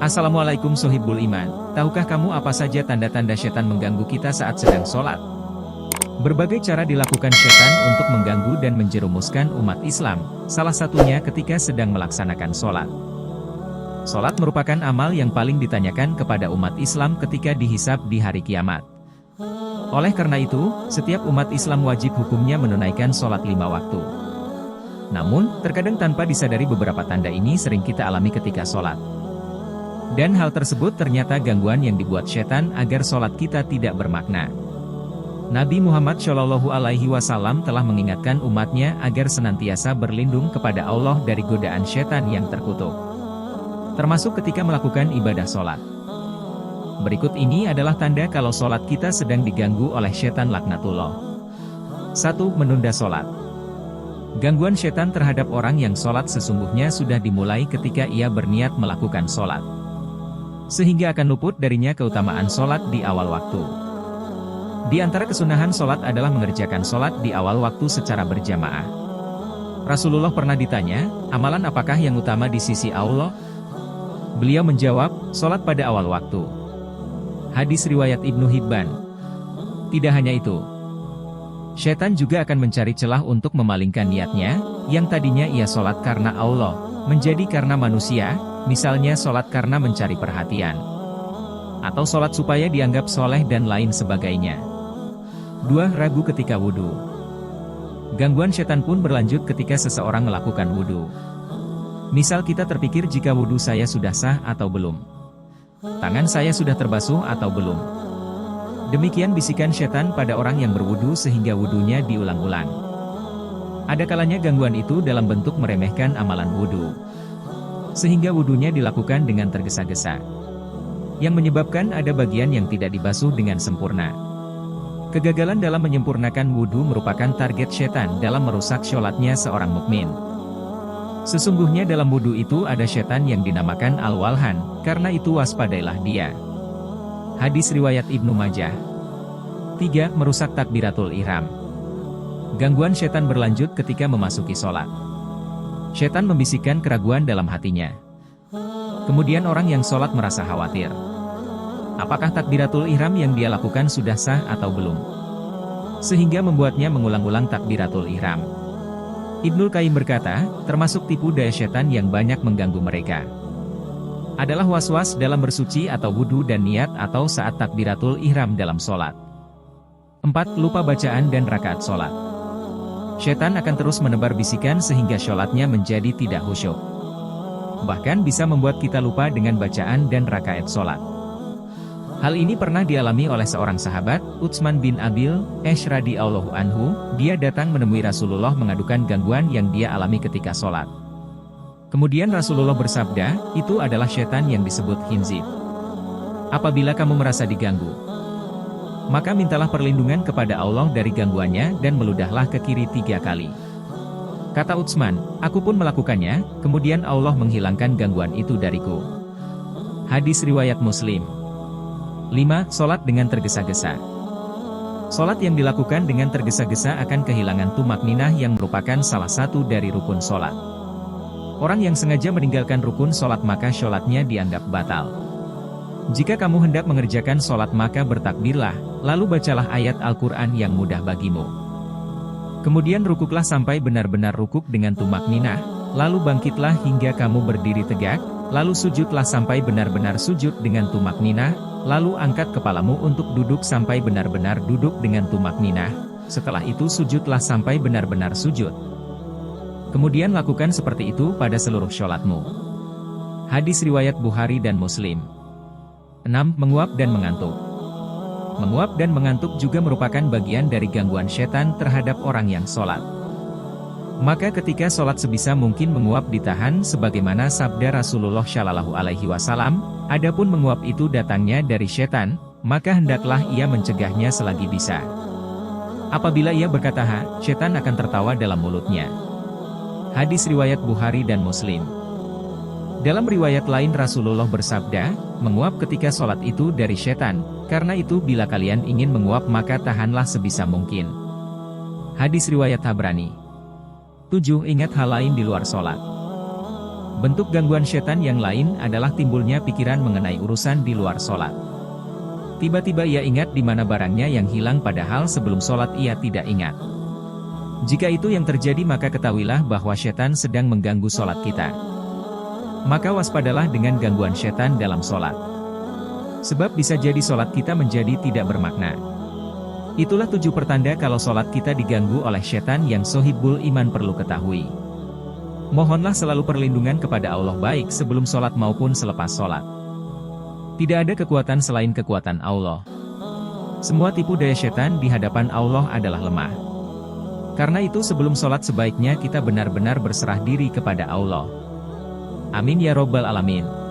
Assalamualaikum Sohibul Iman, tahukah kamu apa saja tanda-tanda setan mengganggu kita saat sedang sholat? Berbagai cara dilakukan setan untuk mengganggu dan menjerumuskan umat Islam, salah satunya ketika sedang melaksanakan sholat. Sholat merupakan amal yang paling ditanyakan kepada umat Islam ketika dihisab di hari kiamat. Oleh karena itu, setiap umat Islam wajib hukumnya menunaikan sholat 5 waktu. Namun, terkadang tanpa disadari beberapa tanda ini sering kita alami ketika sholat. Dan hal tersebut ternyata gangguan yang dibuat setan agar sholat kita tidak bermakna. Nabi Muhammad SAW telah mengingatkan umatnya agar senantiasa berlindung kepada Allah dari godaan setan yang terkutuk, termasuk ketika melakukan ibadah sholat. Berikut ini adalah tanda kalau sholat kita sedang diganggu oleh setan laknatullah. 1. Menunda sholat. Gangguan setan terhadap orang yang sholat sesungguhnya sudah dimulai ketika ia berniat melakukan sholat, sehingga akan luput darinya keutamaan sholat di awal waktu. Di antara kesunahan sholat adalah mengerjakan sholat di awal waktu secara berjamaah. Rasulullah pernah ditanya, amalan apakah yang utama di sisi Allah? Beliau menjawab, sholat pada awal waktu. Hadis riwayat Ibnu Hibban. Tidak hanya itu, setan juga akan mencari celah untuk memalingkan niatnya, yang tadinya ia sholat karena Allah, menjadi karena manusia. Misalnya sholat karena mencari perhatian, atau sholat supaya dianggap soleh dan lain sebagainya. 2. Ragu ketika wudhu. Gangguan setan pun berlanjut ketika seseorang melakukan wudhu. Misal kita terpikir jika wudhu saya sudah sah atau belum, tangan saya sudah terbasuh atau belum. Demikian bisikan setan pada orang yang berwudhu sehingga wudhunya diulang-ulang. Ada kalanya gangguan itu dalam bentuk meremehkan amalan wudhu, sehingga wudhunya dilakukan dengan tergesa-gesa, yang menyebabkan ada bagian yang tidak dibasuh dengan sempurna. Kegagalan dalam menyempurnakan wudhu merupakan target setan dalam merusak sholatnya seorang mukmin. Sesungguhnya dalam wudhu itu ada setan yang dinamakan al-walhan, karena itu waspadailah dia. Hadis riwayat Ibnu Majah. 3. Merusak takbiratul ihram. Gangguan setan berlanjut ketika memasuki sholat. Setan membisikkan keraguan dalam hatinya. Kemudian orang yang sholat merasa khawatir. Apakah takbiratul ihram yang dia lakukan sudah sah atau belum? Sehingga membuatnya mengulang-ulang takbiratul ihram. Ibnul Qayyim berkata, termasuk tipu daya setan yang banyak mengganggu mereka adalah was-was dalam bersuci atau wudhu dan niat atau saat takbiratul ihram dalam sholat. 4. Lupa bacaan dan rakaat sholat. Setan akan terus menebar bisikan sehingga sholatnya menjadi tidak khusyuk. Bahkan bisa membuat kita lupa dengan bacaan dan rakaat sholat. Hal ini pernah dialami oleh seorang sahabat, Utsman bin Abil Ash radhiyallahu anhu. Dia datang menemui Rasulullah mengadukan gangguan yang dia alami ketika sholat. Kemudian Rasulullah bersabda, itu adalah setan yang disebut khinzib. Apabila kamu merasa diganggu, maka mintalah perlindungan kepada Allah dari gangguannya dan meludahlah ke kiri 3 kali. Kata Utsman, aku pun melakukannya, kemudian Allah menghilangkan gangguan itu dariku. Hadis riwayat Muslim. 5. Sholat dengan tergesa-gesa. Sholat yang dilakukan dengan tergesa-gesa akan kehilangan tumakninah yang merupakan salah satu dari rukun sholat. Orang yang sengaja meninggalkan rukun sholat maka sholatnya dianggap batal. Jika kamu hendak mengerjakan sholat maka bertakbirlah, lalu bacalah ayat Al-Quran yang mudah bagimu. Kemudian rukuklah sampai benar-benar rukuk dengan tumakninah, lalu bangkitlah hingga kamu berdiri tegak, lalu sujudlah sampai benar-benar sujud dengan tumakninah, lalu angkat kepalamu untuk duduk sampai benar-benar duduk dengan tumakninah, setelah itu sujudlah sampai benar-benar sujud. Kemudian lakukan seperti itu pada seluruh sholatmu. Hadis riwayat Bukhari dan Muslim. 6. Menguap dan mengantuk. Menguap dan mengantuk juga merupakan bagian dari gangguan setan terhadap orang yang sholat. Maka ketika sholat sebisa mungkin menguap ditahan sebagaimana sabda Rasulullah Shallallahu Alaihi Wasallam, adapun menguap itu datangnya dari setan, maka hendaklah ia mencegahnya selagi bisa. Apabila ia berkata ha, setan akan tertawa dalam mulutnya. Hadis riwayat Bukhari dan Muslim. Dalam riwayat lain Rasulullah bersabda, menguap ketika sholat itu dari setan, karena itu bila kalian ingin menguap maka tahanlah sebisa mungkin. Hadis riwayat Tabrani. 7. Ingat hal lain di luar sholat. Bentuk gangguan setan yang lain adalah timbulnya pikiran mengenai urusan di luar sholat. Tiba-tiba ia ingat di mana barangnya yang hilang padahal sebelum sholat ia tidak ingat. Jika itu yang terjadi maka ketahuilah bahwa setan sedang mengganggu sholat kita. Maka waspadalah dengan gangguan setan dalam sholat. Sebab bisa jadi sholat kita menjadi tidak bermakna. Itulah 7 pertanda kalau sholat kita diganggu oleh setan yang sohibul iman perlu ketahui. Mohonlah selalu perlindungan kepada Allah baik sebelum sholat maupun selepas sholat. Tidak ada kekuatan selain kekuatan Allah. Semua tipu daya setan di hadapan Allah adalah lemah. Karena itu sebelum sholat sebaiknya kita benar-benar berserah diri kepada Allah. Amin ya Robbal Alamin.